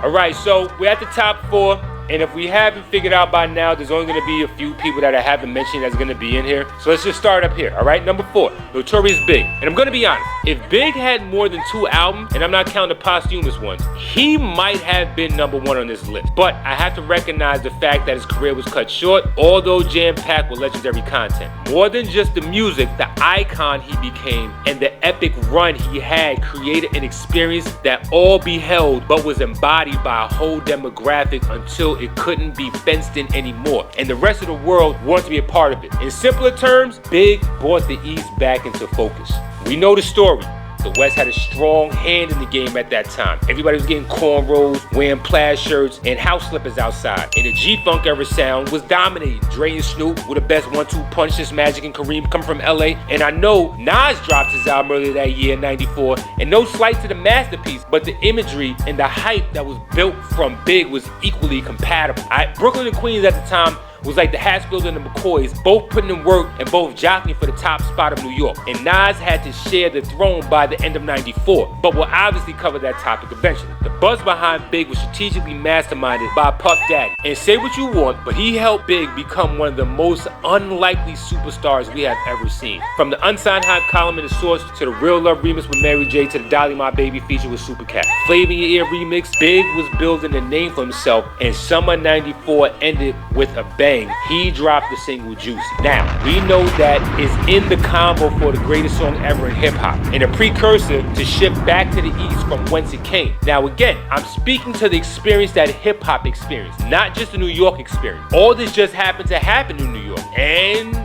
All right, so we're at the top 4. And if we haven't figured out by now, there's only going to be a few people that I haven't mentioned that's going to be in here. So let's just start up here, all right? Number 4, Notorious Big. And I'm going to be honest, if Big had more than 2 albums, and I'm not counting the posthumous ones, he might have been number 1 on this list. But I have to recognize the fact that his career was cut short, although jam-packed with legendary content. More than just the music, the icon he became and the epic run he had created an experience that all beheld but was embodied by a whole demographic until it couldn't be fenced in anymore, and the rest of the world wanted to be a part of it. In simpler terms, Big brought the East back into focus. We know the story. The West had a strong hand in the game at that time. Everybody was getting cornrows, wearing plaid shirts, and house slippers outside. And the G-Funk era sound was dominating. Dre and Snoop were the best 1-2 punch since Magic and Kareem come from LA. And I know Nas dropped his album earlier that year in '94. And no slight to the masterpiece, but the imagery and the hype that was built from Big was equally compatible. Brooklyn and Queens at the time was like the Hatfields and the McCoys, both putting in work and both jockeying for the top spot of New York. And Nas had to share the throne by the end of '94, but we'll obviously cover that topic eventually. The buzz behind Big was strategically masterminded by Puff Daddy. And say what you want, but he helped Big become one of the most unlikely superstars we have ever seen. From the unsigned hype column in The Source to the Real Love remix with Mary J to the Dolly My Baby feature with Supercat. Flavor in Your Ear remix, Big was building a name for himself, and summer '94 ended with a bang. He dropped the single Juicy. Now, we know that is in the combo for the greatest song ever in hip-hop, and a precursor to shift back to the East from whence it came. Now again, I'm speaking to the experience that hip-hop experienced, not just the New York experience. All this just happened to happen in New York, and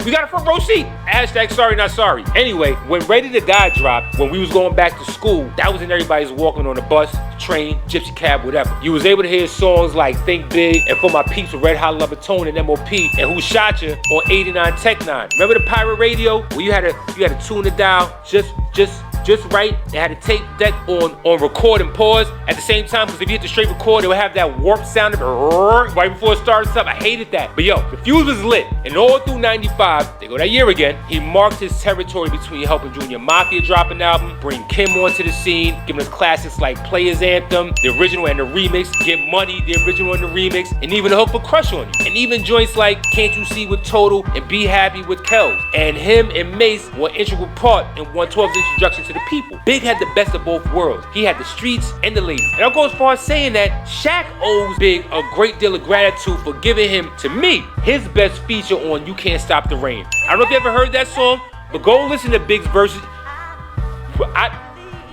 we got a front row seat. Hashtag sorry not sorry. Anyway, when Ready to Die dropped, when we was going back to school, that was when everybody's walking on the bus, train, gypsy cab, whatever. You was able to hear songs like Think Big and For My Peeps with Red Hot Lover Tone and MOP and Who Shot Ya on 89 Tech 9. Remember the pirate radio where you had to tune the dial just right. It had a tape deck on record and pause at the same time, because if you hit the straight record, it would have that warp sound of right before it starts up. I hated that. But yo, the fuse was lit. And all through '95, they go that year again, he marked his territory between helping Junior Mafia drop an album, bring Kim onto the scene, giving us classics like Players Anthem, the original and the remix, Get Money, the original and the remix, and even a hook for Crush on You. And even joints like Can't You See with Total and Be Happy with Kells. And him and Mace were an integral part in 112's introduction to the people. Big had the best of both worlds. He had the streets and the ladies. And I'll go as far as saying that Shaq owes Big a great deal of gratitude for giving him, to me, his best feature on You Can't Stop the Rain. I don't know if you ever heard that song, but go listen to Big's verses.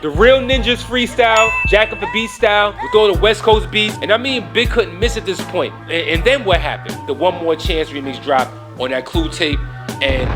The Real Ninjas freestyle, Jack Up the Beat style, with all the West Coast beats. And I mean, Big couldn't miss at this point. And then what happened? The One More Chance remix dropped on that Clue tape, and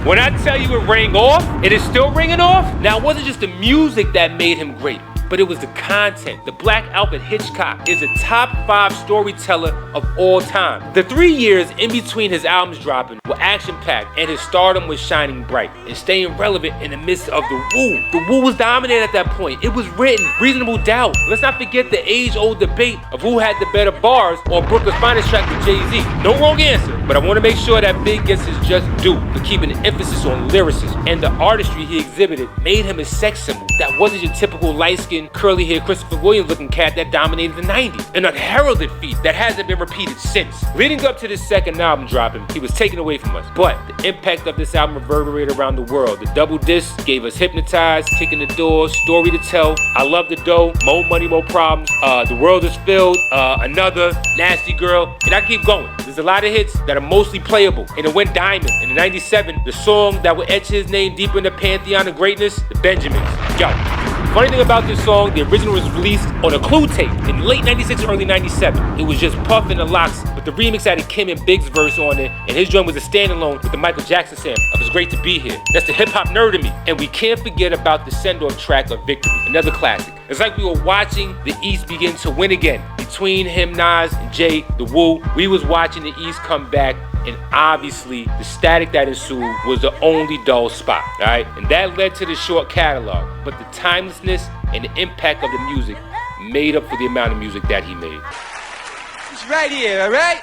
when I tell you it rang off, it is still ringing off. Now, it wasn't just the music that made him great, but it was the content. The Black Albert Hitchcock is a top 5 storyteller of all time. The 3 years in between his albums dropping were action-packed, and his stardom was shining bright and staying relevant in the midst of the woo. The woo was dominant at that point. It was written, Reasonable Doubt. Let's not forget the age-old debate of who had the better bars on Brooklyn's Finest track with Jay-Z. No wrong answer, but I want to make sure that Big gets his just due for keeping an emphasis on lyricism, and the artistry he exhibited made him a sex symbol that wasn't your typical light-skinned, curly-haired Christopher Williams-looking cat that dominated the '90s. An unheralded feat that hasn't been repeated since. Leading up to this second album dropping, he was taken away from us, but the impact of this album reverberated around the world. The double disc gave us Hypnotized, Kicking the Door, Story to Tell, I Love the Dough, More Money, More Problems, The World is Filled, Another, Nasty Girl, and I keep going. There's a lot of hits that are mostly playable, and it went diamond. In '97, the song that would etch his name deeper in the pantheon of greatness, The Benjamins. Yo, funny thing about this song, the original was released on a Clue tape in late '96, early '97. It was just Puff and the Lox, but the remix added Kim and Big's verse on it, and his drum was a standalone with the Michael Jackson sample of It's Great to Be Here. That's the hip-hop nerd in me. And we can't forget about the send-off track of Victory, another classic. It's like we were watching the East begin to win again. Between him, Nas, and Jay, the Woo, we was watching the East come back, and obviously the static that ensued was the only dull spot, all right? And that led to the short catalog, but the timelessness and the impact of the music made up for the amount of music that he made. It's right here, all right?